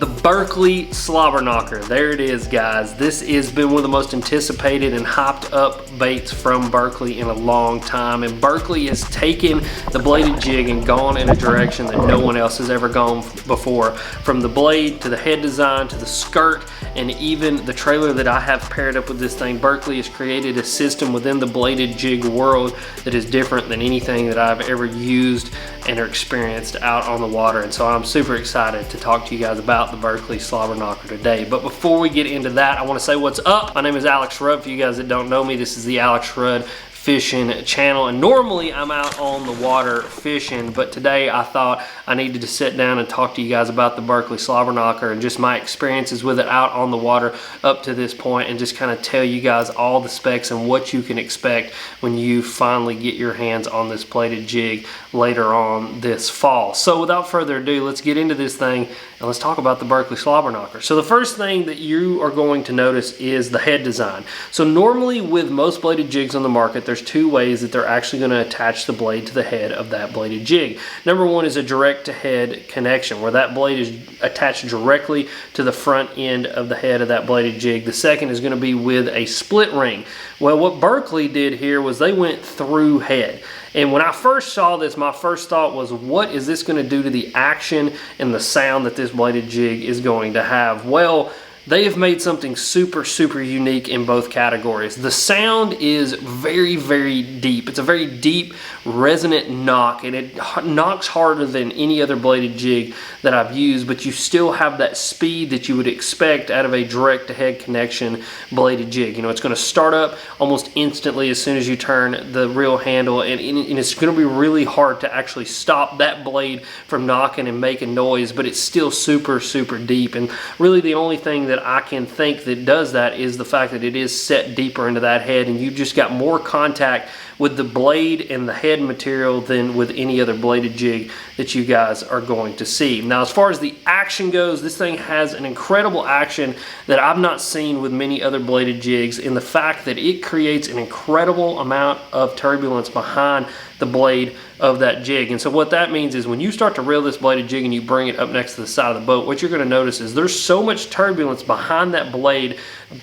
The Berkley SlobberKnocker. There it is, guys. This has been one of the most anticipated and hyped up baits from Berkley in a long time. And Berkley has taken the bladed jig and gone in a direction that no one else has ever gone before. From the blade to the head design to the skirt and even the trailer that I have paired up with this thing, Berkley has created a system within the bladed jig world that is different than anything that I've ever used and or experienced out on the water. And so I'm super excited to talk to you guys about the Berkley SlobberKnocker today. But before we get into that, I want to say what's up. My name is Alex Rudd. For you guys that don't know me, this is the Alex Rudd Fishing channel, and normally I'm out on the water fishing, but today I thought I needed to sit down and talk to you guys about the Berkley SlobberKnocker and just my experiences with it out on the water up to this point, and just kind of tell you guys all the specs and what you can expect when you finally get your hands on this bladed jig later on this fall. So without further ado, let's get into this thing and let's talk about the Berkley SlobberKnocker. So the first thing that you are going to notice is the head design. So normally with most bladed jigs on the market, there's two ways that they're actually going to attach the blade to the head of that bladed jig. Number one is a direct to head connection, where that blade is attached directly to the front end of the head of that bladed jig. The second is going to be with a split ring. Well, what Berkley did here was they went through head. And when I first saw this, my first thought was, what is this going to do to the action and the sound that this bladed jig is going to have? Well, they have made something super unique in both categories. The sound is very deep. It's a very deep, resonant knock, and it knocks harder than any other bladed jig that I've used, but you still have that speed that you would expect out of a direct-to-head connection bladed jig. You know, it's going to start up almost instantly as soon as you turn the reel handle, and it's going to be really hard to actually stop that blade from knocking and making noise, but it's still super deep. And really the only thing that I can think that does that is the fact that it is set deeper into that head, and you've just got more contact with the blade and the head material than with any other bladed jig that you guys are going to see. Now, as far as the action goes, this thing has an incredible action that I've not seen with many other bladed jigs, in the fact that it creates an incredible amount of turbulence behind the blade of that jig. And so what that means is when you start to reel this bladed jig and you bring it up next to the side of the boat, what you're going to notice is there's so much turbulence behind that blade,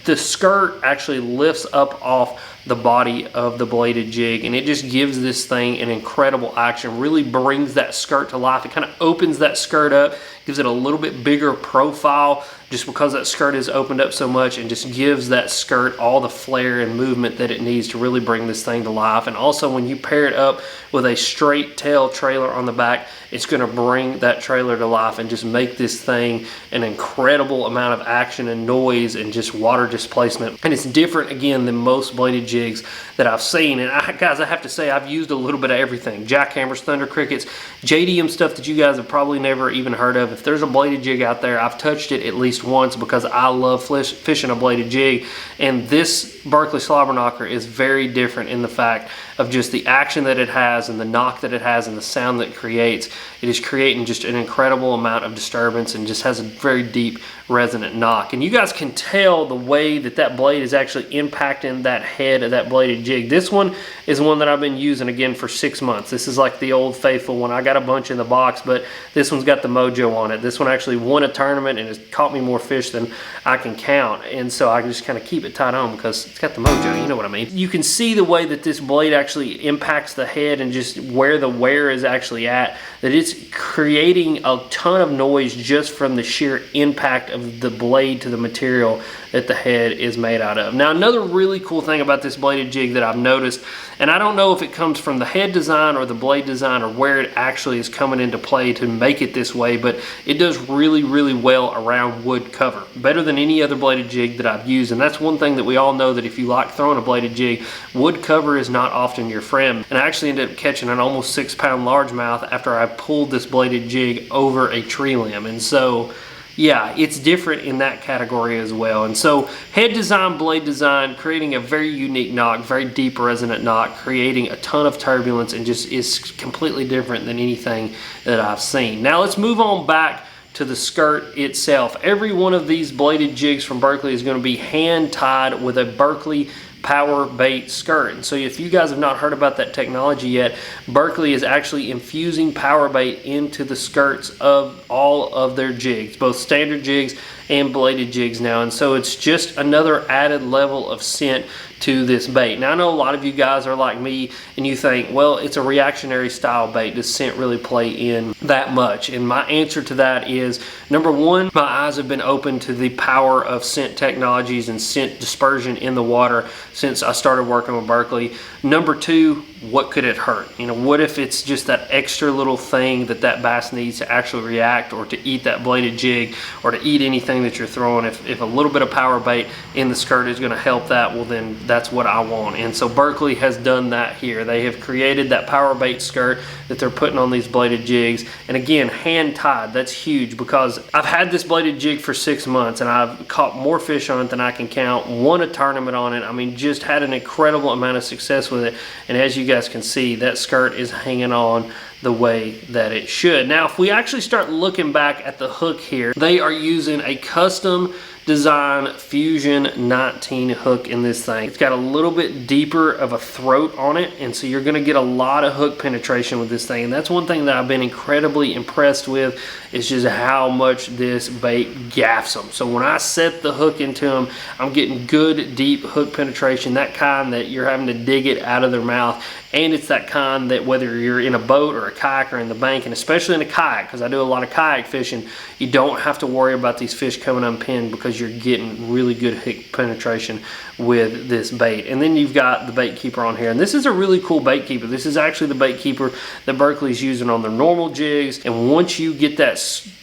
the skirt actually lifts up off the body of the bladed jig, and it just gives this thing an incredible action, really brings that skirt to life. It kind of opens that skirt up, gives it a little bit bigger profile just because that skirt is opened up so much, and just gives that skirt all the flair and movement that it needs to really bring this thing to life. And also when you pair it up with a straight tail trailer on the back, it's going to bring that trailer to life and just make this thing an incredible amount of action and noise and just water displacement. And it's different again than most bladed jigs that I've seen. And guys, I have to say, I've used a little bit of everything: jackhammers, thunder crickets, JDM stuff that you guys have probably never even heard of. If there's a bladed jig out there, I've touched it at least once because I love fishing a bladed jig. And this Berkley SlobberKnocker is very different in the fact of just the action that it has and the knock that it has and the sound that it creates. It is creating just an incredible amount of disturbance and just has a very deep resonant knock. And you guys can tell the way that that blade is actually impacting that head of that bladed jig. This one is one that I've been using again for 6 months. This is like the old faithful one. I got a bunch in the box, but this one's got the mojo on it. This one actually won a tournament and has caught me more fish than I can count. And so I can just kind of keep it tied on because it's got the mojo, you know what I mean. You can see the way that this blade actually impacts the head and just where the wear is actually at, that it's creating a ton of noise just from the sheer impact of the blade to the material that the head is made out of. Now, another really cool thing about this bladed jig that I've noticed, and I don't know if it comes from the head design or the blade design or where it actually is coming into play to make it this way, but it does really well around wood cover, better than any other bladed jig that I've used. And that's one thing that we all know, that if you like throwing a bladed jig, wood cover is not often your friend. And I actually ended up catching an almost 6-pound largemouth after I pulled this bladed jig over a tree limb. And so yeah, it's different in that category as well. And so head design, blade design, creating a very unique knock, very deep resonant knock, creating a ton of turbulence, and just is completely different than anything that I've seen. Now let's move on back to the skirt itself. Every one of these bladed jigs from Berkley is going to be hand tied with a Berkley power bait skirt. And so if you guys have not heard about that technology yet, Berkley is actually infusing power bait into the skirts of all of their jigs, both standard jigs and bladed jigs now. And so it's just another added level of scent to this bait. Now I know a lot of you guys are like me and you think, well, it's a reactionary style bait. Does scent really play in that much? And my answer to that is, number one, my eyes have been open to the power of scent technologies and scent dispersion in the water since I started working with Berkley. Number two, what could it hurt? You know, what if it's just that extra little thing that bass needs to actually react, or to eat that bladed jig, or to eat anything that you're throwing? If a little bit of power bait in the skirt is going to help that, well then that's what I want. And so Berkley has done that here. They have created that power bait skirt that they're putting on these bladed jigs. And again, hand tied. That's huge, because I've had this bladed jig for 6 months and I've caught more fish on it than I can count, won a tournament on it. I mean, just had an incredible amount of success with it. And as you guys can see, that skirt is hanging on the way that it should. Now, if we actually start looking back at the hook here, they are using a custom design Fusion 19 hook in this thing. It's got a little bit deeper of a throat on it, and so you're going to get a lot of hook penetration with this thing. And that's one thing that I've been incredibly impressed with, is just how much this bait gaffs them. So when I set the hook into them, I'm getting good deep hook penetration, that kind that you're having to dig it out of their mouth. And it's that kind that whether you're in a boat or a kayak or in the bank, and especially in a kayak, because I do a lot of kayak fishing, you don't have to worry about these fish coming unpinned, because you're getting really good hook penetration with this bait. And then you've got the bait keeper on here, and this is a really cool bait keeper. This is actually the bait keeper that Berkley's using on their normal jigs, and once you get that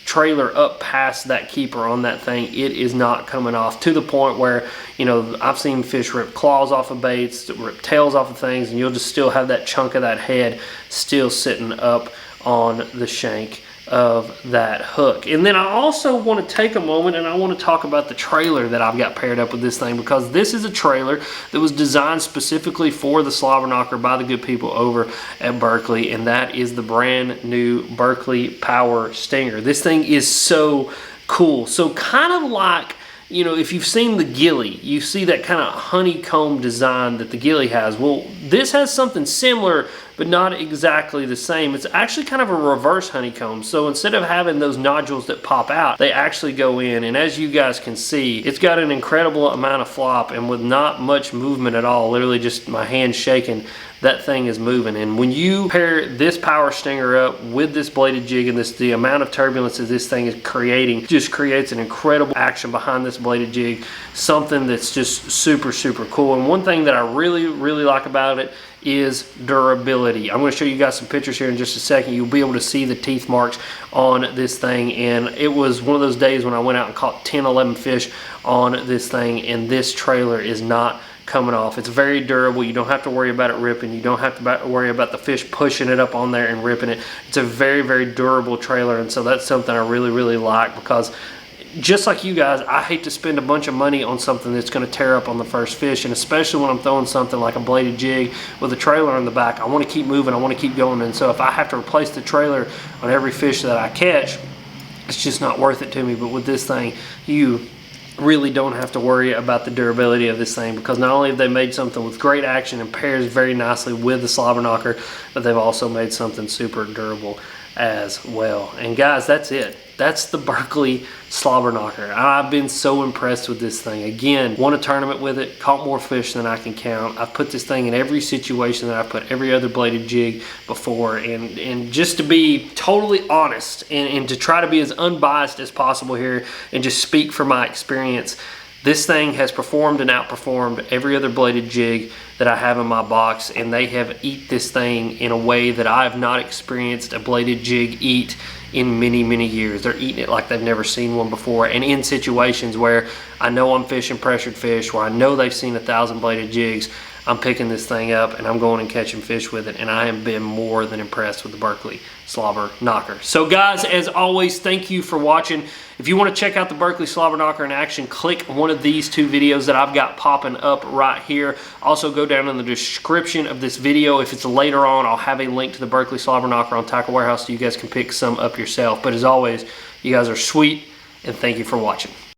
trailer up past that keeper on that thing, it is not coming off, to the point where, you know, I've seen fish rip claws off of baits, rip tails off of things, and you'll just still have that chunk of that head still sitting up on the shank of that hook. And then I also want to take a moment and I want to talk about the trailer that I've got paired up with this thing, because this is a trailer that was designed specifically for the SlobberKnocker by the good people over at Berkley, and that is the brand new Berkley Power Stinger. This thing is so cool. So kind of like, you know, if you've seen the Gilly, you see that kind of honeycomb design that the Gilly has. Well, this has something similar, but not exactly the same. It's actually kind of a reverse honeycomb. So instead of having those nodules that pop out, they actually go in. And as you guys can see, it's got an incredible amount of flop, and with not much movement at all, literally just my hand shaking, that thing is moving. And when you pair this power stinger up with this bladed jig, and the amount of turbulence that this thing is creating, just creates an incredible action behind this bladed jig, something that's just super, super cool. And one thing that I really, really like about it is durability. I'm going to show you guys some pictures here in just a second. You'll be able to see the teeth marks on this thing, and it was one of those days when I went out and caught 10-11 fish on this thing, and this trailer is not coming off. It's very durable. You don't have to worry about it ripping. You don't have to worry about the fish pushing it up on there and ripping it. It's a very, very durable trailer, and so that's something I really, really like, because just like you guys, I hate to spend a bunch of money on something that's going to tear up on the first fish, and especially when I'm throwing something like a bladed jig with a trailer on the back. I want to keep moving, I want to keep going, and so if I have to replace the trailer on every fish that I catch, it's just not worth it to me. But with this thing, you really don't have to worry about the durability of this thing, because not only have they made something with great action and pairs very nicely with the SlobberKnocker, but they've also made something super durable as well. And guys, that's it. That's the Berkley SlobberKnocker. I've been so impressed with this thing. Again, won a tournament with it, caught more fish than I can count. I've put this thing in every situation that I've put every other bladed jig before. And just to be totally honest and to try to be as unbiased as possible here and just speak from my experience, this thing has performed and outperformed every other bladed jig that I have in my box, and they have eat this thing in a way that I have not experienced a bladed jig eat in many, many years. They're eating it like they've never seen one before, and in situations where I know I'm fishing pressured fish, where I know they've seen 1,000 bladed jigs, I'm picking this thing up and I'm going and catching fish with it, and I have been more than impressed with the Berkley SlobberKnocker. So guys, as always, thank you for watching. If you want to check out the Berkley SlobberKnocker in action, click one of these two videos that I've got popping up right here. Also, go down in the description of this video. If it's later on, I'll have a link to the Berkley SlobberKnocker on Tackle Warehouse so you guys can pick some up yourself. But as always, you guys are sweet, and thank you for watching.